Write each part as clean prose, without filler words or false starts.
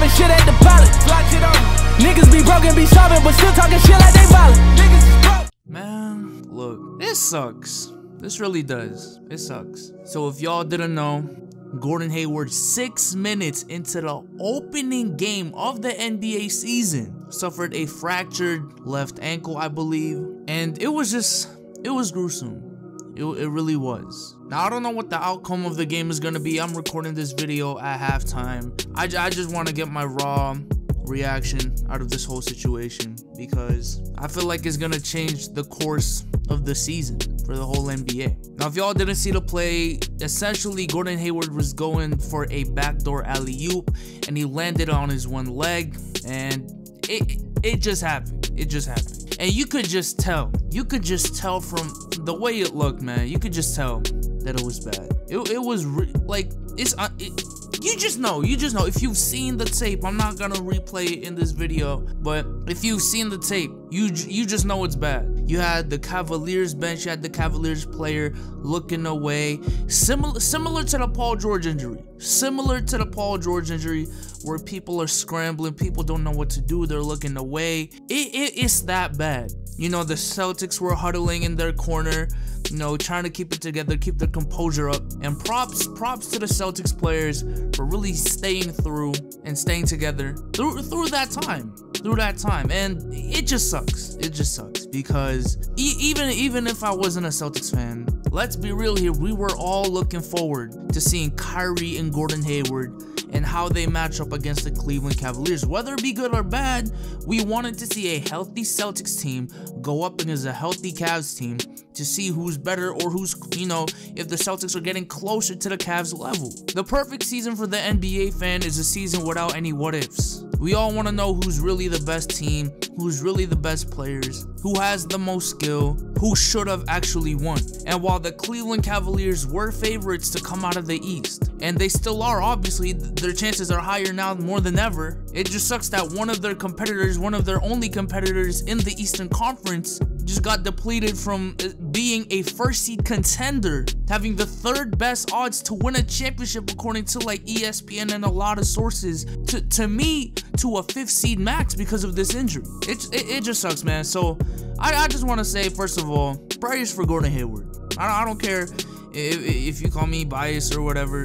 dropping shit at the pilot. Niggas be broken, be sobbing, but still talking shit like they violent. Niggas is broke. Man, look, this sucks. This really does. It sucks. So if y'all didn't know, Gordon Hayward, 6 minutes into the opening game of the NBA season, suffered a fractured left ankle, I believe. And it was gruesome. It really was. Now, I don't know what the outcome of the game is going to be. I'm recording this video at halftime. I just want to get my raw reaction out of this whole situation because I feel like it's going to change the course of the season for the whole NBA. Now, if y'all didn't see the play, essentially Gordon Hayward was going for a backdoor alley-oop and he landed on his one leg, and it just happened. It just happened. And you could just tell. You could just tell from the way it looked, man. You could just tell that it was bad. It was like, you just know. If you've seen the tape, I'm not gonna replay it in this video, but if you've seen the tape, you just know it's bad. You had the Cavaliers bench, you had the Cavaliers player looking away, similar to the Paul George injury. Similar to the Paul George injury, where people are scrambling, people don't know what to do, they're looking away. It's that bad. You know, the Celtics were huddling in their corner, you know, trying to keep it together, keep their composure up. And props to the Celtics players for really staying through and staying together through that time. And it just sucks. It just sucks because even if I wasn't a Celtics fan, let's be real here, we were all looking forward to seeing Kyrie and Gordon Hayward and how they match up against the Cleveland Cavaliers. Whether it be good or bad, we wanted to see a healthy Celtics team go up against a healthy Cavs team to see who's better or who's, you know, if the Celtics are getting closer to the Cavs level. The perfect season for the NBA fan is a season without any what ifs. We all want to know who's really the best team, who's really the best players, who has the most skill, who should have actually won. And while the Cleveland Cavaliers were favorites to come out of the East, and they still are, obviously, their chances are higher now more than ever. It just sucks that one of their competitors, one of their only competitors in the Eastern Conference, just got depleted from being a first seed contender, having the 3rd best odds to win a championship according to like ESPN and a lot of sources, to me, to a 5th seed max because of this injury. It just sucks, man. So I just want to say, first of all, prayers for Gordon Hayward. I don't care if you call me biased or whatever.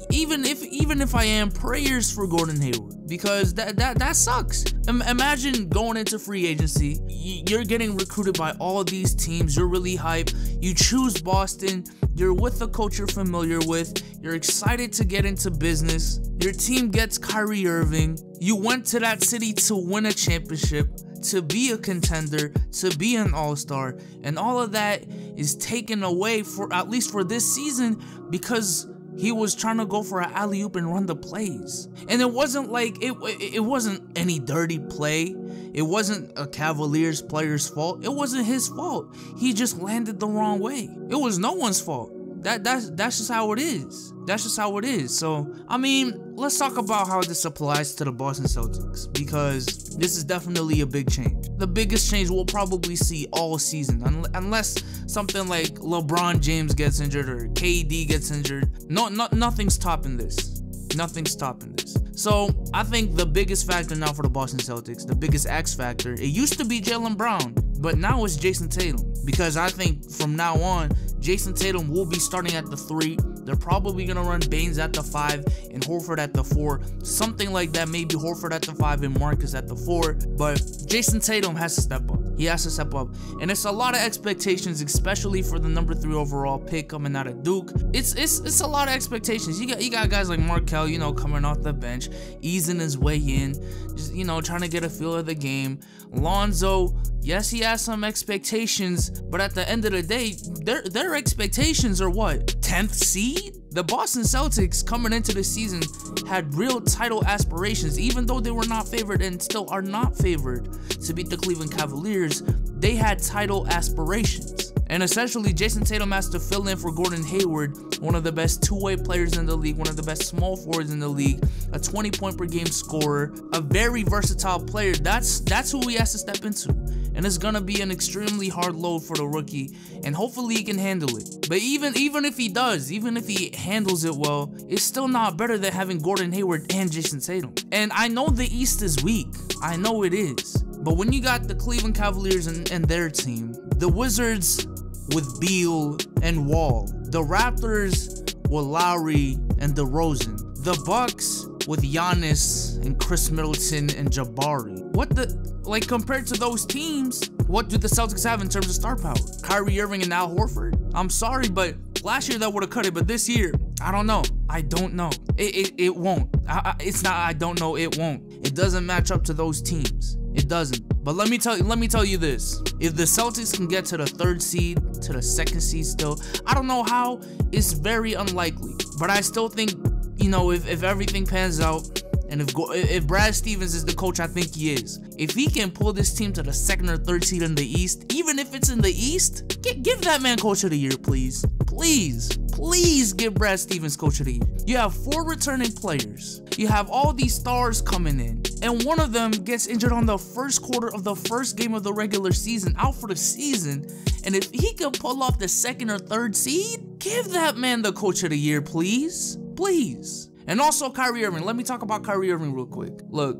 Even if I am, prayers for Gordon Hayward, because that sucks. Imagine going into free agency, you're getting recruited by all of these teams, you're really hyped, you choose Boston, you're with the coach you're familiar with, you're excited to get into business, your team gets Kyrie Irving, you went to that city to win a championship, to be a contender, to be an all-star, and all of that is taken away, for at least for this season, because he was trying to go for an alley-oop and run the plays. And it wasn't like, it wasn't any dirty play. It wasn't a Cavaliers player's fault. It wasn't his fault. He just landed the wrong way. It was no one's fault. That's just how it is. That's just how it is. So, I mean, let's talk about how this applies to the Boston Celtics, because this is definitely a big change. The biggest change we'll probably see all season, unless something like LeBron James gets injured or KD gets injured. Nothing's topping this. Nothing's stopping this. So I think the biggest factor now for the Boston Celtics, the biggest X factor, it used to be Jaylen Brown, but now it's Jason Tatum. Because I think from now on, Jason Tatum will be starting at the 3. They're probably going to run Baines at the 5 and Horford at the 4. Something like that, maybe Horford at the 5 and Marcus at the 4. But Jason Tatum has to step up. He has to step up. And it's a lot of expectations, especially for the number 3 overall pick coming out of Duke. It's a lot of expectations. You got guys like Markelle, you know, coming off the bench, easing his way in, just, you know, trying to get a feel of the game. Lonzo, yes, he has some expectations, but at the end of the day, their expectations are what? 10th seed? The Boston Celtics coming into the season had real title aspirations, even though they were not favored and still are not favored to beat the Cleveland Cavaliers. They had title aspirations. And essentially, Jason Tatum has to fill in for Gordon Hayward, one of the best two-way players in the league, one of the best small forwards in the league, a 20-point-per-game scorer, a very versatile player. That's who he has to step into. and it's gonna be an extremely hard load for the rookie, and hopefully he can handle it. But even if he does, even if he handles it well, it's still not better than having Gordon Hayward and Jason Tatum. And I know the East is weak, I know it is, but when you got the Cleveland Cavaliers and their team, the Wizards with Beal and Wall, the Raptors with Lowry and DeRozan, the Bucks with Giannis and Chris Middleton and Jabari. What the, like, compared to those teams, what do the Celtics have in terms of star power? Kyrie Irving and Al Horford? I'm sorry, but last year that would have cut it, but this year, I don't know. I don't know. It won't. It's not I don't know, it won't. It doesn't match up to those teams. It doesn't. But let me tell you this. If the Celtics can get to the 3rd seed, to the 2nd seed still, I don't know how, it's very unlikely. But I still think, you know, if everything pans out, and if Brad Stevens is the coach I think he is, if he can pull this team to the 2nd or 3rd seed in the East, even if it's in the East, give that man coach of the year, please. Please give Brad Stevens coach of the year. You have 4 returning players. You have all these stars coming in, and one of them gets injured on the 1st quarter of the 1st game of the regular season, out for the season. And if he can pull off the 2nd or 3rd seed, give that man the coach of the year, please. Please. And also Kyrie Irving. Let me talk about Kyrie Irving real quick. Look,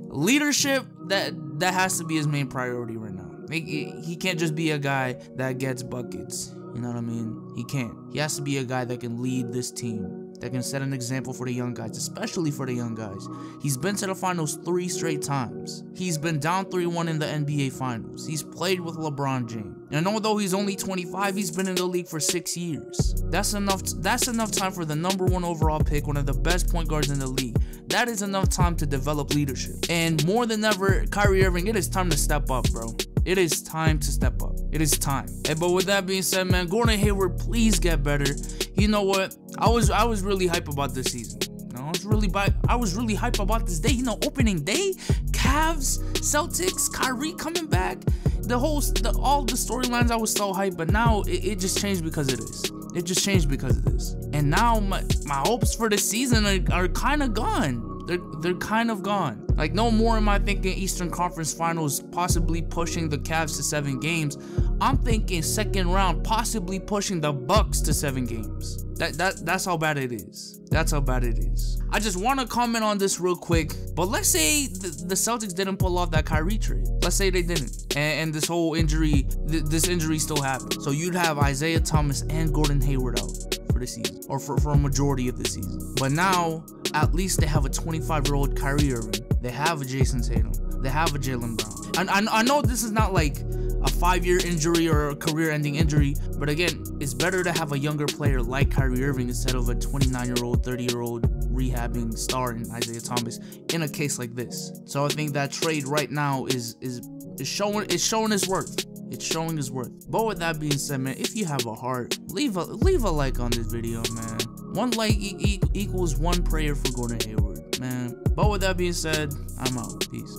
leadership, that has to be his main priority right now. He can't just be a guy that gets buckets. You know what I mean? He can't. He has to be a guy that can lead this team, that can set an example for the young guys, especially for the young guys. He's been to the finals 3 straight times. He's been down 3-1 in the NBA finals. He's played with LeBron James. And although he's only 25, he's been in the league for 6 years. That's enough time for the #1 overall pick, one of the best point guards in the league. That is enough time to develop leadership. And more than ever, Kyrie Irving, it is time to step up, bro. It is time to step up. It is time. But with that being said, man, Gordon Hayward, please get better. You know what? I was really hype about this season. I was really hype about this day. You know, opening day, Cavs, Celtics, Kyrie coming back. All the storylines, I was so hyped, but now it just changed because of this. It just changed because of this. And now my hopes for the season are kind of gone. They're kind of gone. Like, no more am I thinking Eastern Conference Finals, possibly pushing the Cavs to 7 games. I'm thinking 2nd round, possibly pushing the Bucks to 7 games. That's how bad it is. That's how bad it is. I just want to comment on this real quick. But let's say the Celtics didn't pull off that Kyrie trade. Let's say they didn't, and this whole injury, this injury still happened. So you'd have Isaiah Thomas and Gordon Hayward out for the season, or for a majority of the season. But now, at least they have a 25-year-old Kyrie Irving. They have a Jason Tatum. They have a Jaylen Brown. And I know this is not like a 5-year injury or a career-ending injury, but again, it's better to have a younger player like Kyrie Irving instead of a 29-year-old, 30-year-old rehabbing star in Isaiah Thomas in a case like this. So I think that trade right now is showing its worth. It's showing its worth. But with that being said, man, if you have a heart, leave a like on this video, man. 1 like equals 1 prayer for Gordon Hayward, man. But with that being said, I'm out. Peace.